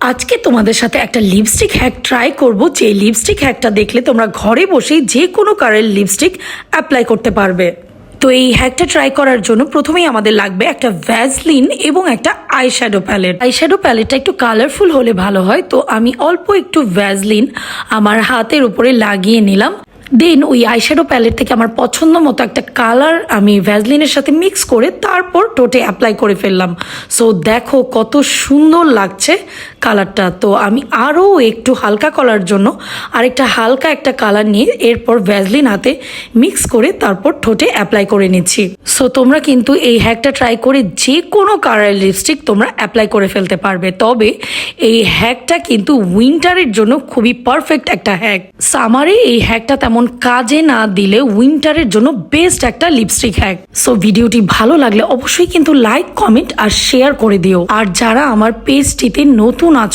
আজকে তোমাদের সাথে একটা লিপস্টিক হ্যাক ট্রাই করব, যে লিপস্টিক হ্যাকটা দেখলে তোমরা ঘরে বসেই যে কোনো কালারের লিপস্টিক অ্যাপ্লাই করতে পারবে। তো এই হ্যাকটা ট্রাই করার জন্য প্রথমেই আমাদের লাগবে একটা ভ্যাসলিন এবং একটা আইশ্যাডো প্যালেট। আইশ্যাডো প্যালেটটা একটু কালারফুল হলে ভালো হয়, তো আমি অল্প একটু ভ্যাসলিন আমার হাতের উপরে লাগিয়ে নিলাম। দেন ওই আইশ্যাডো প্যালেট থেকে আমার পছন্দ মতো একটা কালার আমি ভ্যাসলিনের সাথে মিক্স করে তারপর ঠোঁটে অ্যাপ্লাই করে ফেললাম। সো দেখো কত সুন্দর লাগছে কালারটা। তো আমি আরও একটু হালকা করার জন্য আরেকটা হালকা একটা কালার নিয়ে এরপর ভ্যাসলিন হাতে মিক্স করে তারপর ঠোঁটে অ্যাপ্লাই করে নিচ্ছি। সো তোমরা কিন্তু এই হ্যাকটা ট্রাই করে যে কোনো কালারের লিপস্টিক তোমরা অ্যাপ্লাই করে ফেলতে পারবে। তবে এই হ্যাকটা কিন্তু উইন্টারের জন্য খুবই পারফেক্ট একটা হ্যাক। সামারে এই হ্যাকটা তেমন কাজে না দিলে উইন্টারের জন্য বেস্ট একটা লিপস্টিক হ্যাক। সো ভিডিওটি ভালো লাগলে অবশ্যই কিন্তু লাইক, কমেন্ট আর শেয়ার করে দিও। আর যারা আমার পেজটিতে নতুন আছো